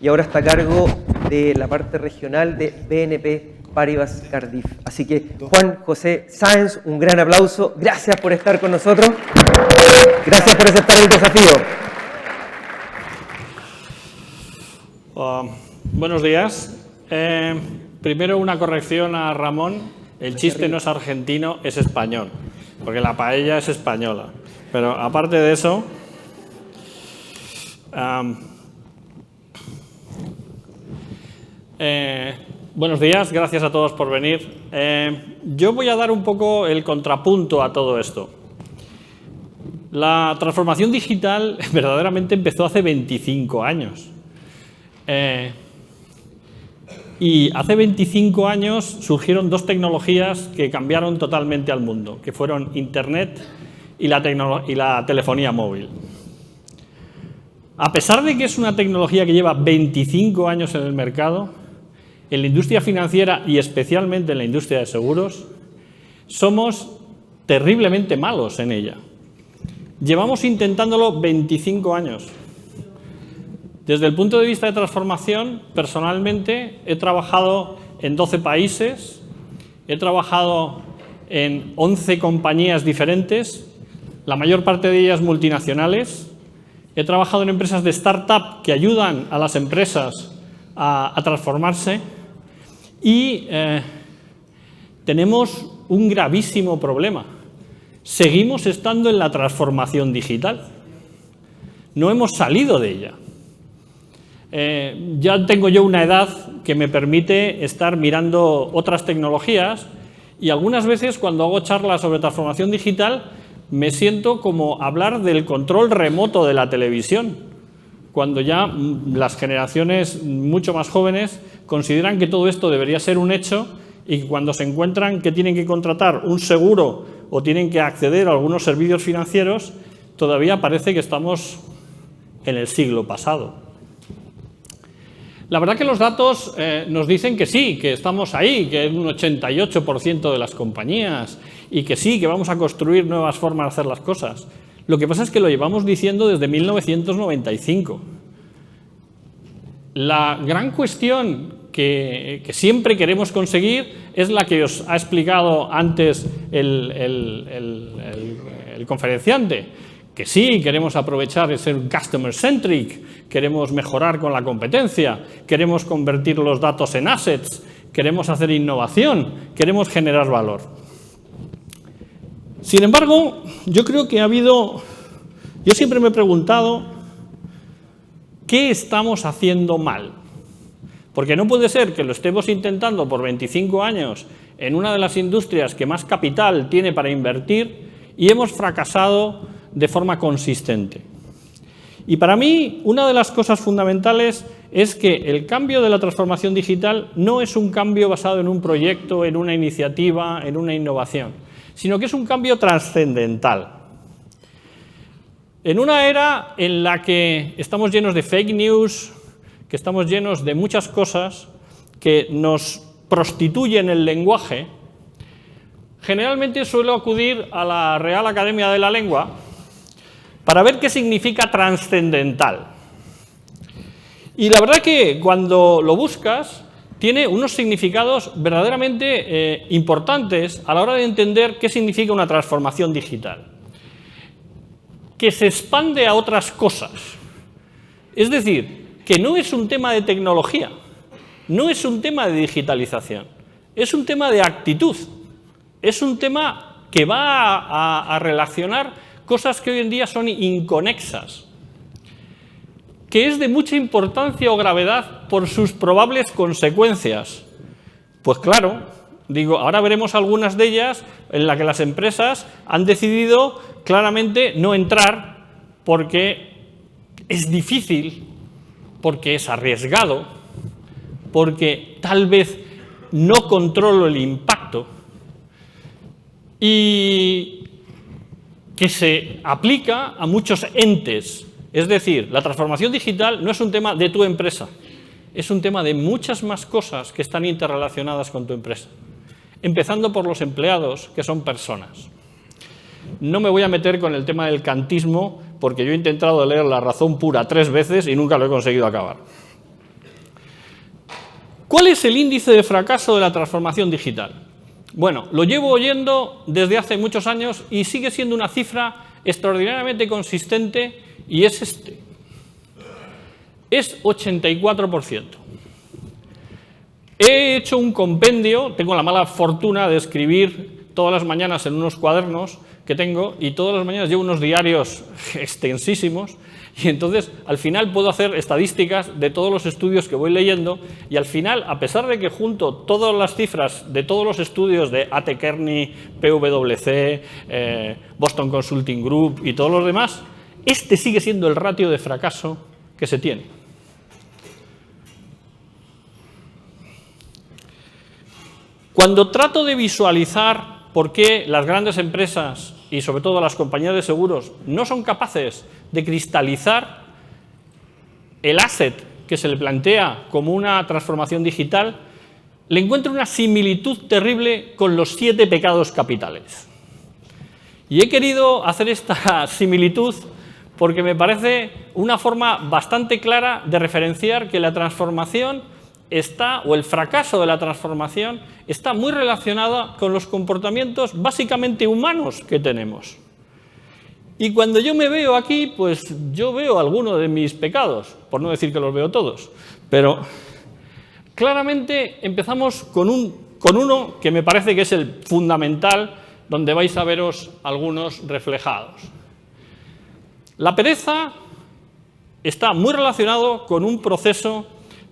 y ahora está a cargo de la parte regional de BNP Paribas Cardiff. Así que Juan José Sáenz, un gran aplauso. Gracias por estar con nosotros. Gracias por aceptar el desafío. Buenos días. Primero una corrección a Ramón. El chiste no es argentino, es español, porque la paella es española. Pero aparte de eso, buenos días, gracias a todos por venir. Yo voy a dar un poco el contrapunto a todo esto. La transformación digital verdaderamente empezó hace 25 años. Y hace 25 años surgieron dos tecnologías que cambiaron totalmente al mundo, que fueron Internet y la telefonía móvil. A pesar de que es una tecnología que lleva 25 años en el mercado, en la industria financiera y especialmente en la industria de seguros, somos terriblemente malos en ella. Llevamos intentándolo 25 años. Desde el punto de vista de transformación, personalmente he trabajado en 12 países, he trabajado en 11 compañías diferentes, la mayor parte de ellas multinacionales. He trabajado en empresas de startup que ayudan a las empresas a transformarse y tenemos un gravísimo problema. Seguimos estando en la transformación digital. No hemos salido de ella. Ya tengo yo una edad que me permite estar mirando otras tecnologías y algunas veces cuando hago charlas sobre transformación digital me siento como hablar del control remoto de la televisión, cuando ya las generaciones mucho más jóvenes consideran que todo esto debería ser un hecho y cuando se encuentran que tienen que contratar un seguro o tienen que acceder a algunos servicios financieros, todavía parece que estamos en el siglo pasado. La verdad que los datos nos dicen que sí, que estamos ahí, que es un 88% de las compañías y que sí, que vamos a construir nuevas formas de hacer las cosas. Lo que pasa es que lo llevamos diciendo desde 1995. La gran cuestión que siempre queremos conseguir es la que os ha explicado antes el conferenciante. Que sí, queremos aprovechar y ser customer-centric, queremos mejorar con la competencia, queremos convertir los datos en assets, queremos hacer innovación, queremos generar valor. Sin embargo, yo creo que yo siempre me he preguntado, ¿qué estamos haciendo mal? Porque no puede ser que lo estemos intentando por 25 años en una de las industrias que más capital tiene para invertir y hemos fracasado de forma consistente. Y para mí, una de las cosas fundamentales es que el cambio de la transformación digital no es un cambio basado en un proyecto, en una iniciativa, en una innovación, sino que es un cambio trascendental. En una era en la que estamos llenos de fake news, que estamos llenos de muchas cosas que nos prostituyen el lenguaje, generalmente suelo acudir a la Real Academia de la Lengua para ver qué significa trascendental. Y la verdad que cuando lo buscas, tiene unos significados verdaderamente importantes a la hora de entender qué significa una transformación digital. Que se expande a otras cosas. Es decir, que no es un tema de tecnología, no es un tema de digitalización, es un tema de actitud, es un tema que va a relacionar cosas que hoy en día son inconexas, que es de mucha importancia o gravedad por sus probables consecuencias. Pues claro, digo, ahora veremos algunas de ellas en las que las empresas han decidido claramente no entrar porque es difícil, porque es arriesgado, porque tal vez no controlo el impacto y que se aplica a muchos entes. Es decir, la transformación digital no es un tema de tu empresa, es un tema de muchas más cosas que están interrelacionadas con tu empresa, empezando por los empleados, que son personas. No me voy a meter con el tema del kantismo, porque yo he intentado leer La razón pura 3 veces y nunca lo he conseguido acabar. ¿Cuál es el índice de fracaso de la transformación digital? Bueno, lo llevo oyendo desde hace muchos años y sigue siendo una cifra extraordinariamente consistente y es este. Es 84%. He hecho un compendio, tengo la mala fortuna de escribir todas las mañanas en unos cuadernos que tengo y todas las mañanas llevo unos diarios extensísimos y entonces al final puedo hacer estadísticas de todos los estudios que voy leyendo y al final, a pesar de que junto todas las cifras de todos los estudios de A.T. Kearney, PwC, Boston Consulting Group y todos los demás, este sigue siendo el ratio de fracaso que se tiene. Cuando trato de visualizar por qué las grandes empresas y sobre todo las compañías de seguros no son capaces de cristalizar el asset que se le plantea como una transformación digital, le encuentro una similitud terrible con los 7 pecados capitales. Y he querido hacer esta similitud porque me parece una forma bastante clara de referenciar que la transformación o el fracaso de la transformación está muy relacionada con los comportamientos básicamente humanos que tenemos. Y cuando yo me veo aquí, pues yo veo algunos de mis pecados, por no decir que los veo todos, pero claramente empezamos con uno que me parece que es el fundamental, donde vais a veros algunos reflejados. La pereza está muy relacionado con un proceso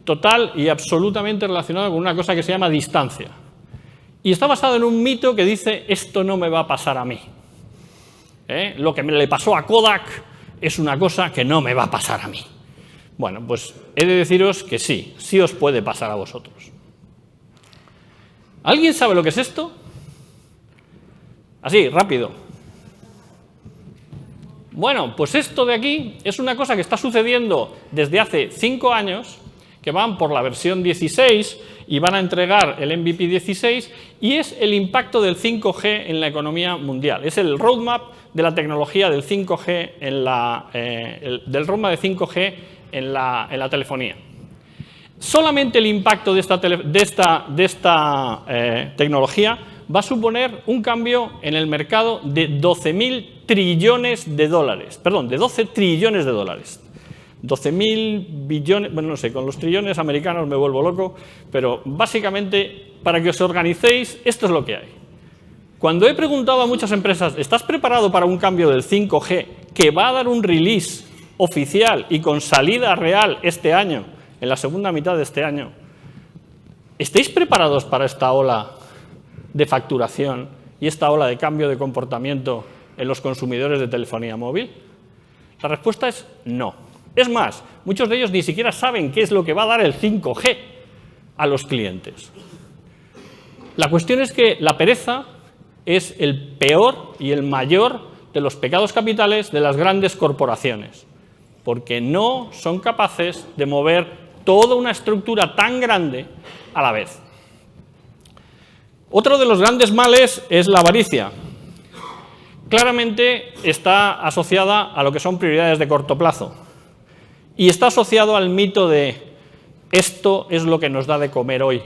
total y absolutamente relacionado con una cosa que se llama distancia. Y está basado en un mito que dice, esto no me va a pasar a mí. Lo que me le pasó a Kodak es una cosa que no me va a pasar a mí. Bueno, pues he de deciros que sí, sí os puede pasar a vosotros. ¿Alguien sabe lo que es esto? Así, rápido. Bueno, pues esto de aquí es una cosa que está sucediendo desde hace 5 años, que van por la versión 16 y van a entregar el MVP 16, y es el impacto del 5G en la economía mundial. Es el roadmap de la tecnología del 5G del roadmap de 5G en la telefonía. Solamente el impacto de esta tecnología va a suponer un cambio en el mercado de 12.000 trillones de dólares. Perdón, de 12 trillones de dólares. 12.000 billones, bueno, no sé, con los trillones americanos me vuelvo loco, pero básicamente, para que os organicéis, esto es lo que hay. Cuando he preguntado a muchas empresas, ¿estás preparado para un cambio del 5G que va a dar un release oficial y con salida real este año, en la segunda mitad de este año? ¿Estáis preparados para esta ola de facturación y esta ola de cambio de comportamiento en los consumidores de telefonía móvil? La respuesta es no. Es más, muchos de ellos ni siquiera saben qué es lo que va a dar el 5G a los clientes. La cuestión es que la pereza es el peor y el mayor de los pecados capitales de las grandes corporaciones, porque no son capaces de mover toda una estructura tan grande a la vez. Otro de los grandes males es la avaricia. Claramente está asociada a lo que son prioridades de corto plazo. Y está asociado al mito de esto es lo que nos da de comer hoy.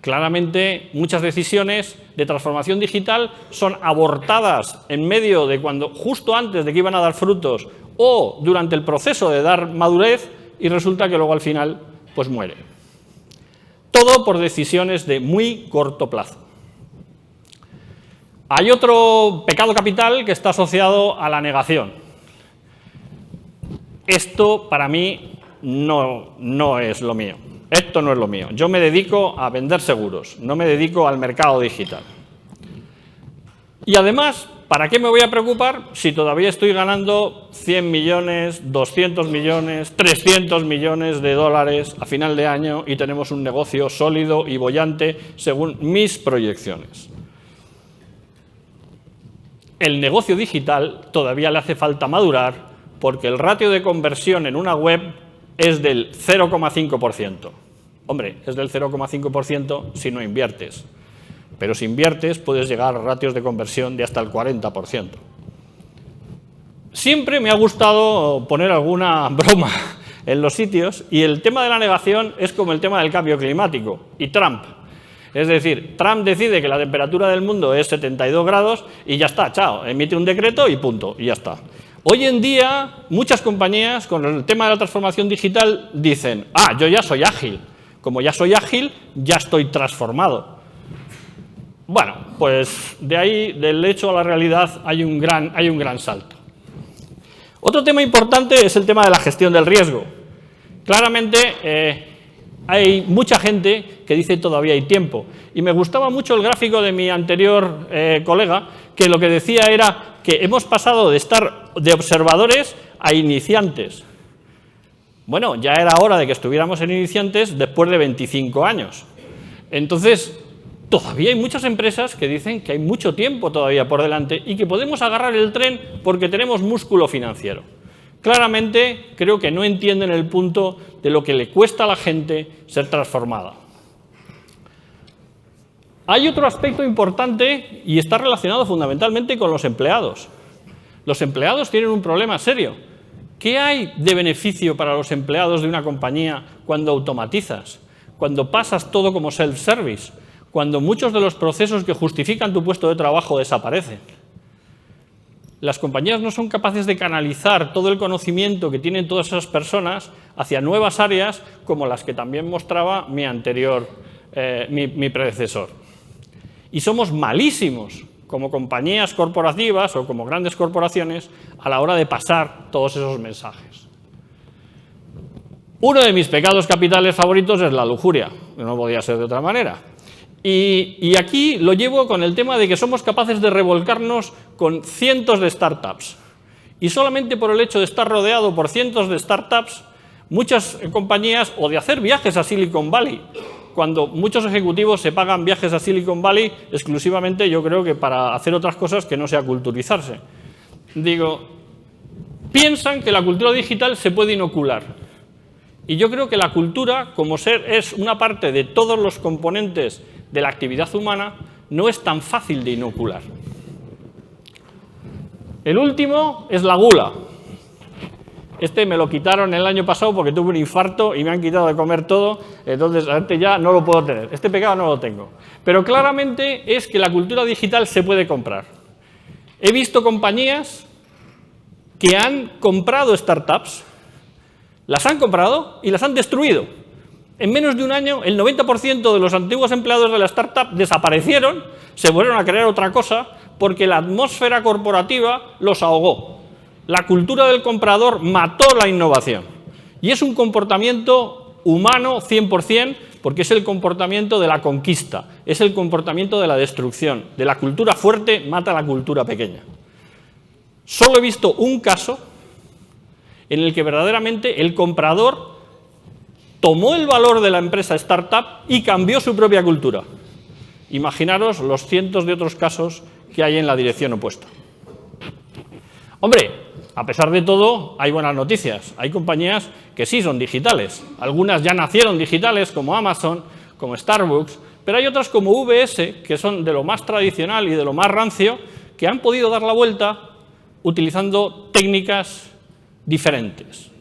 Claramente muchas decisiones de transformación digital son abortadas en medio de justo antes de que iban a dar frutos o durante el proceso de dar madurez y resulta que luego al final pues muere. Todo por decisiones de muy corto plazo. Hay otro pecado capital que está asociado a la negación. Esto, para mí, no es lo mío. Esto no es lo mío. Yo me dedico a vender seguros, no me dedico al mercado digital. Y además, ¿para qué me voy a preocupar si todavía estoy ganando 100 millones, 200 millones, 300 millones de dólares a final de año y tenemos un negocio sólido y boyante según mis proyecciones? El negocio digital todavía le hace falta madurar, porque el ratio de conversión en una web es del 0,5%. Hombre, es del 0,5% si no inviertes. Pero si inviertes puedes llegar a ratios de conversión de hasta el 40%. Siempre me ha gustado poner alguna broma en los sitios, y el tema de la negación es como el tema del cambio climático y Trump. Es decir, Trump decide que la temperatura del mundo es 72 grados y ya está, chao, emite un decreto y punto, y ya está. Hoy en día, muchas compañías con el tema de la transformación digital dicen, yo ya soy ágil. Como ya soy ágil, ya estoy transformado. Bueno, pues de ahí, del hecho a la realidad, hay un gran salto. Otro tema importante es el tema de la gestión del riesgo. Claramente, hay mucha gente que dice todavía hay tiempo. Y me gustaba mucho el gráfico de mi anterior colega, que lo que decía era que hemos pasado de estar de observadores a iniciantes. Bueno, ya era hora de que estuviéramos en iniciantes después de 25 años. Entonces, todavía hay muchas empresas que dicen que hay mucho tiempo todavía por delante y que podemos agarrar el tren porque tenemos músculo financiero. Claramente, creo que no entienden el punto de lo que le cuesta a la gente ser transformada. Hay otro aspecto importante y está relacionado fundamentalmente con los empleados. Los empleados tienen un problema serio. ¿Qué hay de beneficio para los empleados de una compañía cuando automatizas? Cuando pasas todo como self-service, cuando muchos de los procesos que justifican tu puesto de trabajo desaparecen. Las compañías no son capaces de canalizar todo el conocimiento que tienen todas esas personas hacia nuevas áreas como las que también mostraba mi predecesor. Y somos malísimos como compañías corporativas o como grandes corporaciones a la hora de pasar todos esos mensajes. Uno de mis pecados capitales favoritos es la lujuria, no podía ser de otra manera. Y aquí lo llevo con el tema de que somos capaces de revolcarnos con cientos de startups. Y solamente por el hecho de estar rodeado por cientos de startups, muchas compañías, o de hacer viajes a Silicon Valley, cuando muchos ejecutivos se pagan viajes a Silicon Valley exclusivamente, yo creo que para hacer otras cosas que no sea culturizarse. Digo, piensan que la cultura digital se puede inocular. Y yo creo que la cultura, como es una parte de todos los componentes de la actividad humana, no es tan fácil de inocular. El último es la gula. Este me lo quitaron el año pasado porque tuve un infarto y me han quitado de comer todo, entonces este ya no lo puedo tener. Este pecado no lo tengo. Pero claramente es que la cultura digital se puede comprar. He visto compañías que han comprado startups, las han comprado y las han destruido. En menos de un año, el 90% de los antiguos empleados de la startup desaparecieron, se volvieron a crear otra cosa, porque la atmósfera corporativa los ahogó. La cultura del comprador mató la innovación. Y es un comportamiento humano 100%, porque es el comportamiento de la conquista, es el comportamiento de la destrucción. De la cultura fuerte mata la cultura pequeña. Solo he visto un caso en el que verdaderamente el comprador tomó el valor de la empresa startup y cambió su propia cultura. Imaginaros los cientos de otros casos que hay en la dirección opuesta. Hombre, a pesar de todo, hay buenas noticias. Hay compañías que sí son digitales. Algunas ya nacieron digitales, como Amazon, como Starbucks, pero hay otras como UBS, que son de lo más tradicional y de lo más rancio, que han podido dar la vuelta utilizando técnicas diferentes.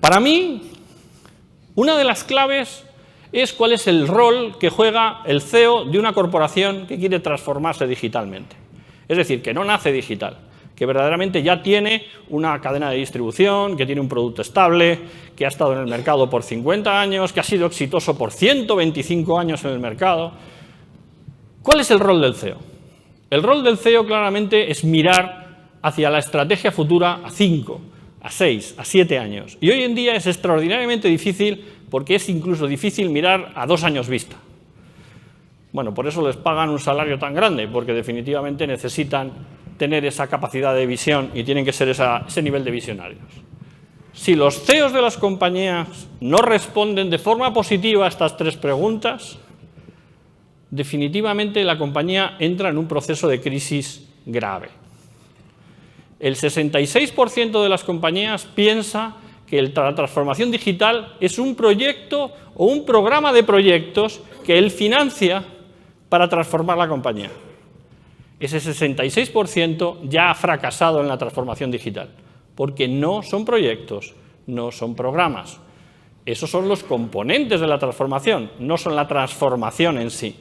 Para mí, una de las claves es cuál es el rol que juega el CEO de una corporación que quiere transformarse digitalmente. Es decir, que no nace digital, que verdaderamente ya tiene una cadena de distribución, que tiene un producto estable, que ha estado en el mercado por 50 años, que ha sido exitoso por 125 años en el mercado. ¿Cuál es el rol del CEO? El rol del CEO claramente es mirar hacia la estrategia futura a 5, a 6, a 7 años. Y hoy en día es extraordinariamente difícil porque es incluso difícil mirar a 2 años vista. Bueno, por eso les pagan un salario tan grande, porque definitivamente necesitan tener esa capacidad de visión y tienen que ser ese nivel de visionarios. Si los CEOs de las compañías no responden de forma positiva a estas 3 preguntas, definitivamente la compañía entra en un proceso de crisis grave. El 66% de las compañías piensa que la transformación digital es un proyecto o un programa de proyectos que él financia para transformar la compañía. Ese 66% ya ha fracasado en la transformación digital. porque no son proyectos, no son programas. Esos son los componentes de la transformación, no son la transformación en sí.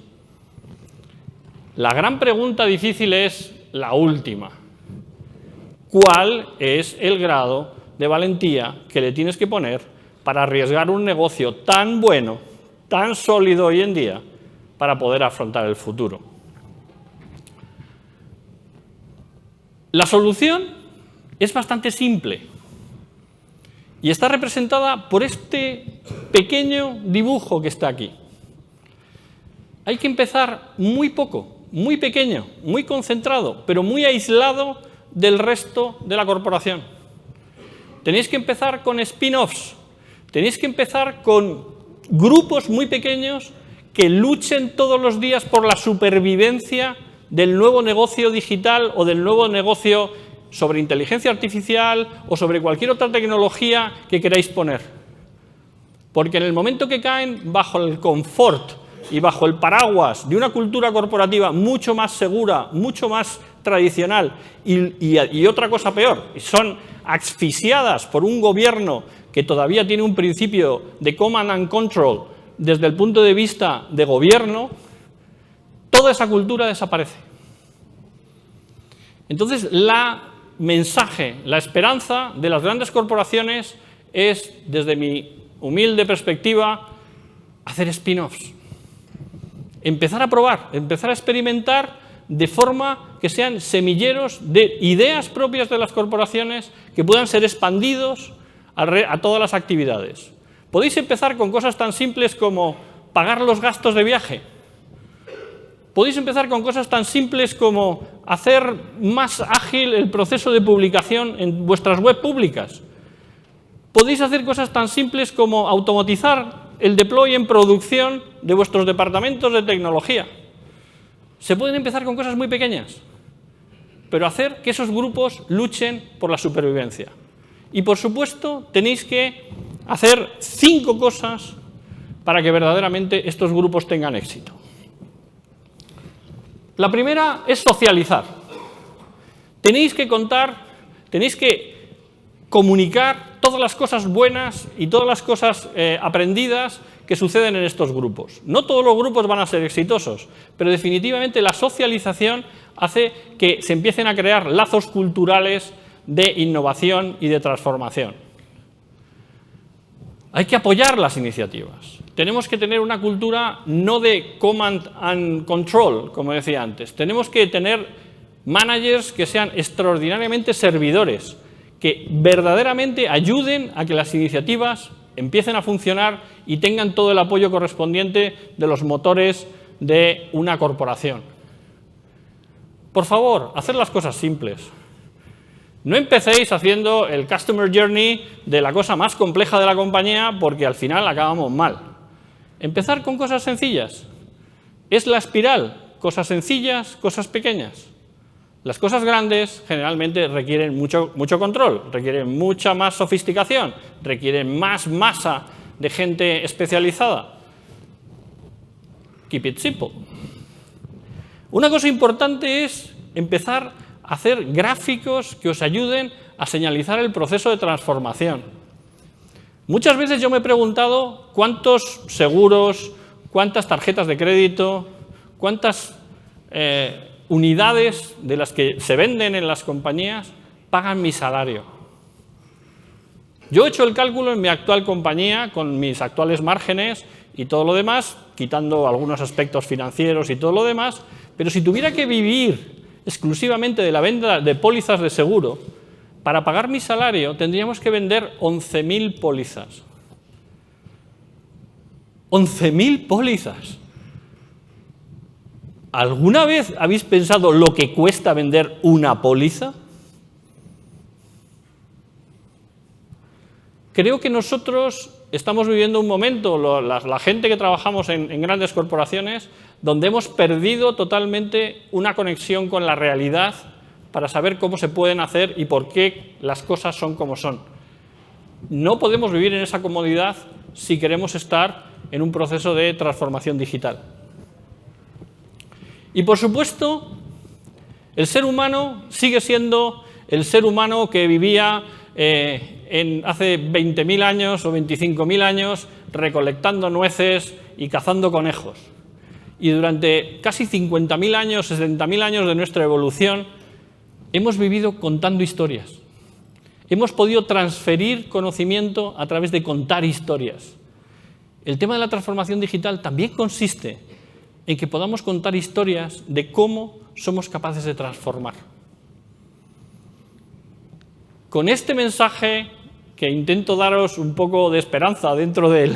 La gran pregunta difícil es la última. ¿Cuál es el grado de valentía que le tienes que poner para arriesgar un negocio tan bueno, tan sólido hoy en día, para poder afrontar el futuro? La solución es bastante simple y está representada por este pequeño dibujo que está aquí. Hay que empezar muy poco, muy pequeño, muy concentrado, pero muy aislado del resto de la corporación. Tenéis que empezar con spin-offs, tenéis que empezar con grupos muy pequeños que luchen todos los días por la supervivencia del nuevo negocio digital o del nuevo negocio sobre inteligencia artificial o sobre cualquier otra tecnología que queráis poner. Porque en el momento que caen bajo el confort y bajo el paraguas de una cultura corporativa mucho más segura, mucho más tradicional y otra cosa peor, son asfixiadas por un gobierno que todavía tiene un principio de command and control desde el punto de vista de gobierno, toda esa cultura desaparece. Entonces, la mensaje, la esperanza de las grandes corporaciones es, desde mi humilde perspectiva, hacer spin-offs. Empezar a probar, empezar a experimentar de forma que sean semilleros de ideas propias de las corporaciones que puedan ser expandidos a todas las actividades. Podéis empezar con cosas tan simples como pagar los gastos de viaje. Podéis empezar con cosas tan simples como hacer más ágil el proceso de publicación en vuestras web públicas. Podéis hacer cosas tan simples como automatizar el deploy en producción de vuestros departamentos de tecnología. Se pueden empezar con cosas muy pequeñas, pero hacer que esos grupos luchen por la supervivencia. Y, por supuesto, tenéis que hacer 5 cosas para que verdaderamente estos grupos tengan éxito. La primera es socializar. Tenéis que contar, tenéis que comunicar todas las cosas buenas y todas las cosas aprendidas que suceden en estos grupos. No todos los grupos van a ser exitosos, pero definitivamente la socialización hace que se empiecen a crear lazos culturales de innovación y de transformación. Hay que apoyar las iniciativas. Tenemos que tener una cultura no de command and control, como decía antes. Tenemos que tener managers que sean extraordinariamente servidores, que verdaderamente ayuden a que las iniciativas empiecen a funcionar y tengan todo el apoyo correspondiente de los motores de una corporación. Por favor, hacer las cosas simples. No empecéis haciendo el Customer Journey de la cosa más compleja de la compañía porque al final acabamos mal. Empezar con cosas sencillas. Es la espiral. Cosas sencillas, cosas pequeñas. Las cosas grandes generalmente requieren mucho control, requieren mucha más sofisticación, requieren más masa de gente especializada. Keep it simple. Una cosa importante es empezar a hacer gráficos que os ayuden a señalizar el proceso de transformación. Muchas veces yo me he preguntado cuántos seguros, cuántas tarjetas de crédito, cuántas unidades de las que se venden en las compañías pagan mi salario. Yo he hecho el cálculo en mi actual compañía con mis actuales márgenes y todo lo demás, quitando algunos aspectos financieros y todo lo demás, pero si tuviera que vivir exclusivamente de la venta de pólizas de seguro, para pagar mi salario tendríamos que vender 11.000 pólizas. 11.000 pólizas. ¿Alguna vez habéis pensado lo que cuesta vender una póliza? Creo que nosotros estamos viviendo un momento, la gente que trabajamos en grandes corporaciones, donde hemos perdido totalmente una conexión con la realidad para saber cómo se pueden hacer y por qué las cosas son como son. No podemos vivir en esa comodidad si queremos estar en un proceso de transformación digital. Y, por supuesto, el ser humano sigue siendo el ser humano que vivía hace 20.000 años o 25.000 años recolectando nueces y cazando conejos. Y durante casi 50.000 años, 60.000 años de nuestra evolución, hemos vivido contando historias. Hemos podido transferir conocimiento a través de contar historias. El tema de la transformación digital también consiste en que podamos contar historias de cómo somos capaces de transformar. Con este mensaje, que intento daros un poco de esperanza dentro del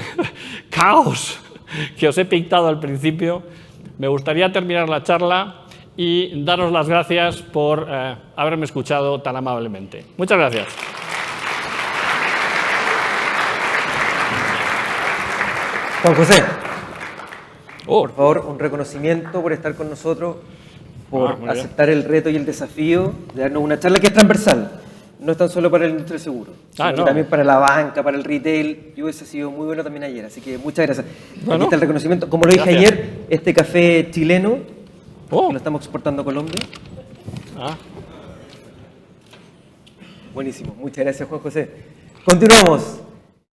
caos que os he pintado al principio, me gustaría terminar la charla y daros las gracias por haberme escuchado tan amablemente. Muchas gracias. Juan José, por favor, un reconocimiento por estar con nosotros, por aceptar el reto y el desafío de darnos una charla que es transversal. No es tan solo para el industria del seguro, sino también para la banca, para el retail. Yo hubiese sido muy bueno también ayer, así que muchas gracias. Aquí está el reconocimiento. Como lo dije ayer, este café chileno, que lo estamos exportando a Colombia. Buenísimo, muchas gracias, Juan José. Continuamos.